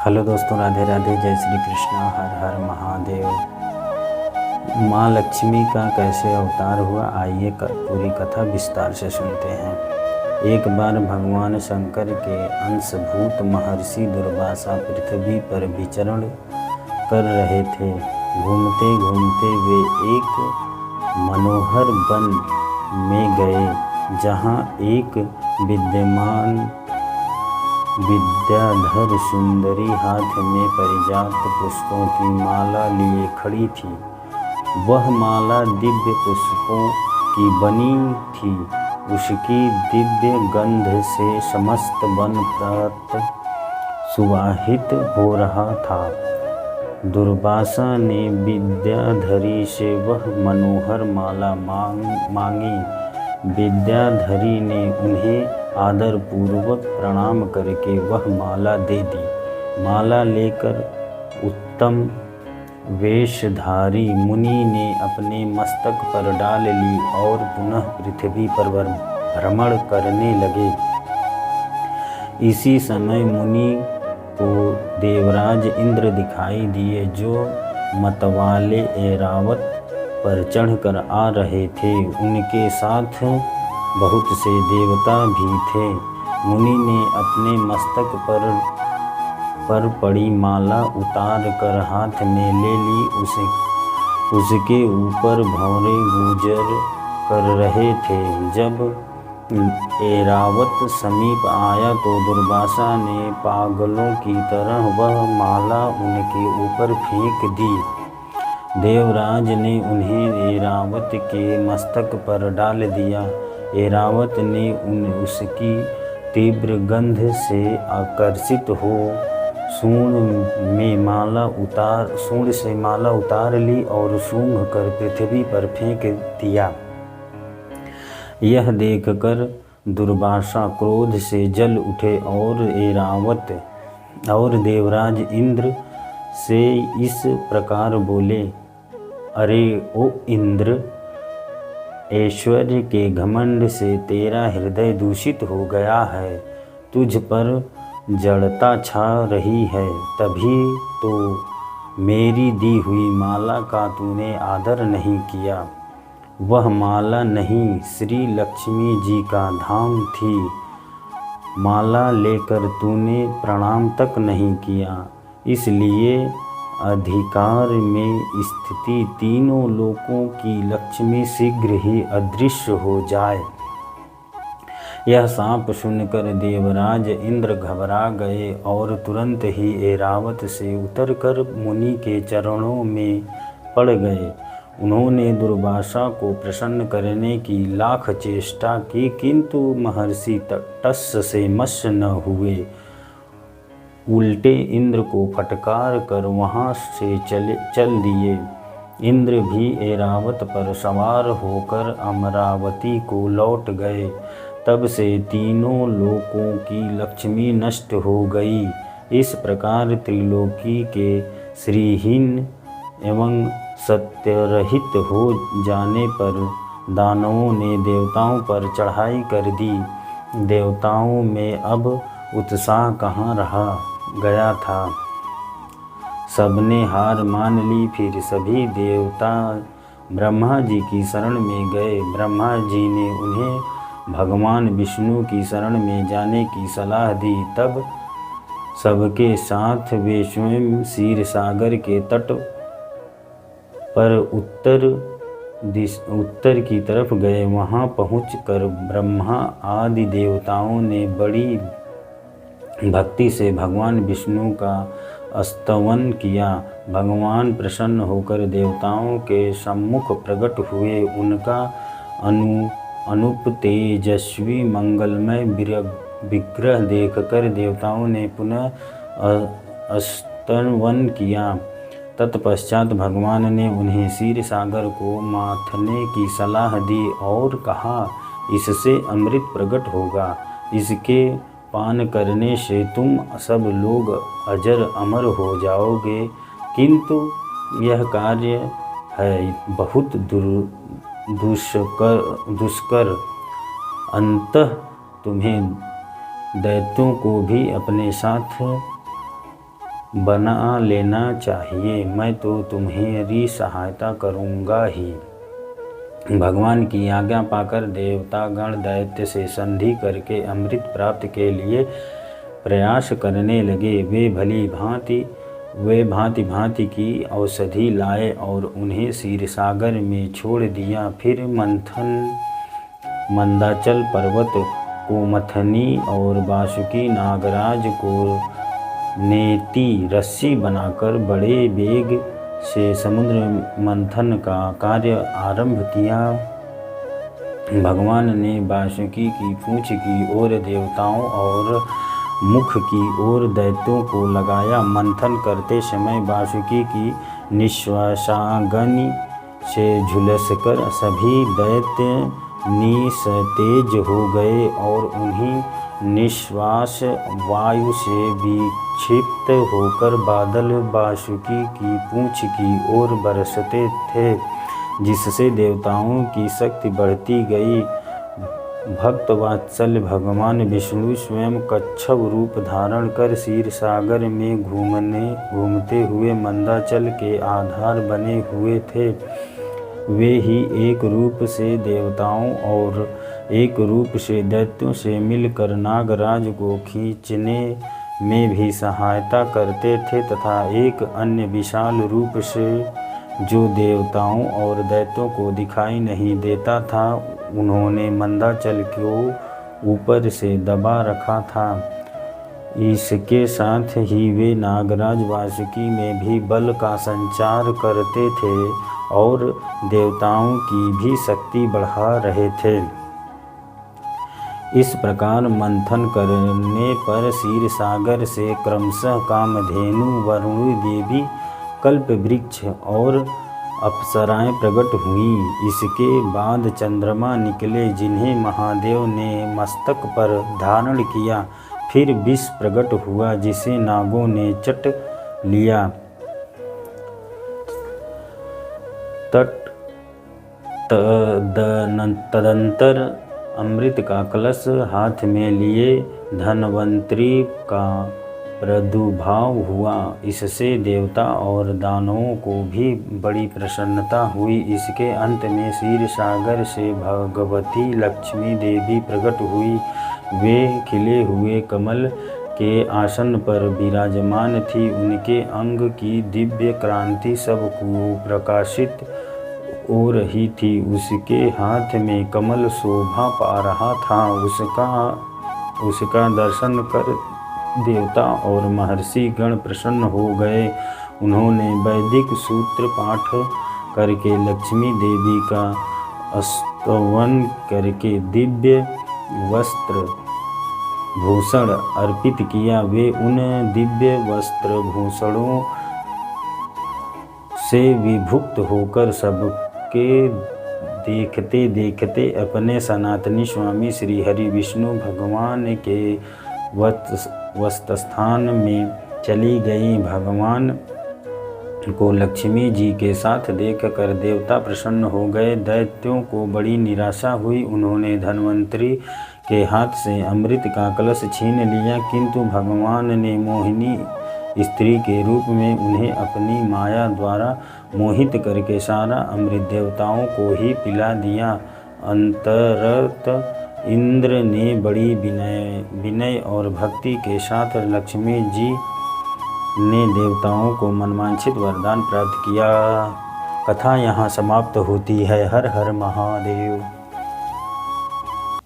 Hello दोस्तों, राधे राधे, जय श्री कृष्णा, हर हर महादेव। माँ लक्ष्मी का कैसे अवतार हुआ, आइए पूरी कथा विस्तार से सुनते हैं। एक बार भगवान शंकर के अंशभूत महर्षि दुर्वासा पृथ्वी पर विचरण कर रहे थे। घूमते घूमते वे एक मनोहर वन में गए, जहाँ एक विद्याधर सुंदरी हाथ में परिजात पुष्पों की माला लिए खड़ी थी। वह माला दिव्य पुष्पों की बनी थी। उसकी दिव्य गंध से समस्त वन प्रात सुवाहित हो रहा था। दुर्वासा ने विद्याधरी से वह मनोहर माला मांगी। विद्याधरी ने उन्हें आदर पूर्वक प्रणाम करके वह माला दे दी। माला लेकर उत्तम वेशधारी मुनि ने अपने मस्तक पर डाल ली और पुनः पृथ्वी पर भ्रमण करने लगे। इसी समय मुनि को देवराज इंद्र दिखाई दिए, जो मतवाले ऐरावत पर चढ़कर आ रहे थे। उनके साथ बहुत से देवता भी थे। मुनि ने अपने मस्तक पर पड़ी माला उतार कर हाथ में ले ली। उसके ऊपर भंवरे गुजर कर रहे थे। जब ऐरावत समीप आया तो दुर्वासा ने पागलों की तरह वह माला उनके ऊपर फेंक दी। देवराज ने उन्हें ऐरावत के मस्तक पर डाल दिया। ऐरावत ने उसकी तीव्र गंध से आकर्षित हो सूंड से माला उतार ली और सूंघ कर पृथ्वी पर फेंक दिया। यह देखकर दुर्वासा क्रोध से जल उठे और ऐरावत और देवराज इंद्र से इस प्रकार बोले, अरे ओ इंद्र, ऐश्वर्य के घमंड से तेरा हृदय दूषित हो गया है। तुझ पर जड़ता छा रही है, तभी तो मेरी दी हुई माला का तूने आदर नहीं किया। वह माला नहीं, श्री लक्ष्मी जी का धाम थी। माला लेकर तूने प्रणाम तक नहीं किया, इसलिए अधिकार में स्थिति तीनों लोकों की लक्ष्मी शीघ्र ही अदृश्य हो जाए। यह शाप सुनकर देवराज इंद्र घबरा गए और तुरंत ही ऐरावत से उतरकर मुनि के चरणों में पड़ गए। उन्होंने दुर्वासा को प्रसन्न करने की लाख चेष्टा की, किंतु महर्षि टस से मस न हुए। उल्टे इंद्र को फटकार कर वहाँ से चल दिए। इंद्र भी ऐरावत पर सवार होकर अमरावती को लौट गए। तब से तीनों लोकों की लक्ष्मी नष्ट हो गई। इस प्रकार त्रिलोकी के श्रीहीन एवं सत्यरहित हो जाने पर दानवों ने देवताओं पर चढ़ाई कर दी। देवताओं में अब उत्साह कहाँ रहा गया था। सबने हार मान ली। फिर सभी देवता ब्रह्मा जी की शरण में गए। ब्रह्मा जी ने उन्हें भगवान विष्णु की शरण में जाने की सलाह दी। तब सबके साथ वे स्वयं क्षीर सागर के तट पर उत्तर की तरफ गए। वहाँ पहुंचकर ब्रह्मा आदि देवताओं ने बड़ी भक्ति से भगवान विष्णु का स्तवन किया। भगवान प्रसन्न होकर देवताओं के सम्मुख प्रकट हुए। उनका अनुप तेजस्वी मंगलमय विग्रह देखकर देवताओं ने पुनः स्तवन किया। तत्पश्चात भगवान ने उन्हें क्षीर सागर को माथने की सलाह दी और कहा, इससे अमृत प्रकट होगा। इसके पान करने से तुम सब लोग अजर अमर हो जाओगे, किंतु यह कार्य है बहुत दुष्कर। अंततः तुम्हें दैत्यों को भी अपने साथ बना लेना चाहिए, मैं तो तुम्हारी सहायता करूँगा ही। भगवान की आज्ञा पाकर देवतागण दैत्य से संधि करके अमृत प्राप्त के लिए प्रयास करने लगे। वे भांति भांति की औषधि लाए और उन्हें क्षीरसागर में छोड़ दिया। फिर मंदाचल पर्वत को मथनी और वासुकी नागराज को नेति रस्सी बनाकर बड़े वेग से समुद्र मंथन का कार्य आरंभ किया। भगवान ने वासुकी की पूंछ की ओर देवताओं और मुख की ओर दैत्यों को लगाया। मंथन करते समय वासुकी की निश्वासाग्नि से झुलसकर सभी दैत्य निस्तेज हो गए और उन्हीं निश्वास वायु से विक्षिप्त होकर बादल वासुकी की पूंछ की ओर बरसते थे, जिससे देवताओं की शक्ति बढ़ती गई। भक्तवात्सल्य भगवान विष्णु स्वयं कच्छप रूप धारण कर क्षीरसागर में घूमते हुए मंदाचल के आधार बने हुए थे। वे ही एक रूप से देवताओं और एक रूप से दैत्यों से मिलकर नागराज को खींचने में भी सहायता करते थे तथा एक अन्य विशाल रूप से जो देवताओं और दैत्यों को दिखाई नहीं देता था, उन्होंने मंदाचल को ऊपर से दबा रखा था। इसके साथ ही वे नागराज वासुकी में भी बल का संचार करते थे और देवताओं की भी शक्ति बढ़ा रहे थे। इस प्रकार मंथन करने पर क्षीरसागर से क्रमशः कामधेनु, वरुणी देवी, कल्प वृक्ष और अप्सराएं प्रकट हुईं। इसके बाद चंद्रमा निकले, जिन्हें महादेव ने मस्तक पर धारण किया। फिर विष प्रकट हुआ, जिसे नागों ने चट लिया। तदंतर अमृत का कलश हाथ में लिए धन्वंतरी का प्रादुर्भाव हुआ। इससे देवता और दानवों को भी बड़ी प्रसन्नता हुई। इसके अंत में क्षीरसागर से भगवती लक्ष्मी देवी प्रकट हुई। वे खिले हुए कमल के आसन पर विराजमान थी। उनके अंग की दिव्य कांति सबको प्रकाशित हो रही थी। उसके हाथ में कमल शोभा पा रहा था। उसका दर्शन कर देवता और महर्षि गण प्रसन्न हो गए। उन्होंने वैदिक सूत्र पाठ करके लक्ष्मी देवी का स्तवन करके दिव्य वस्त्र भूषण अर्पित किया। वे उन दिव्य वस्त्र भूषणों से विभुक्त होकर सबके देखते देखते अपने सनातनी स्वामी श्री हरि विष्णु भगवान के वस्तस्थान में चली गई। भगवान को लक्ष्मी जी के साथ देखकर देवता प्रसन्न हो गए। दैत्यों को बड़ी निराशा हुई। उन्होंने धन्वंतरी के हाथ से अमृत का कलश छीन लिया, किंतु भगवान ने मोहिनी स्त्री के रूप में उन्हें अपनी माया द्वारा मोहित करके सारा अमृत देवताओं को ही पिला दिया। अंतरत इंद्र ने बड़ी विनय और भक्ति के साथ लक्ष्मी जी ने देवताओं को मनवांछित वरदान प्राप्त किया। कथा यहाँ समाप्त होती है। हर हर महादेव।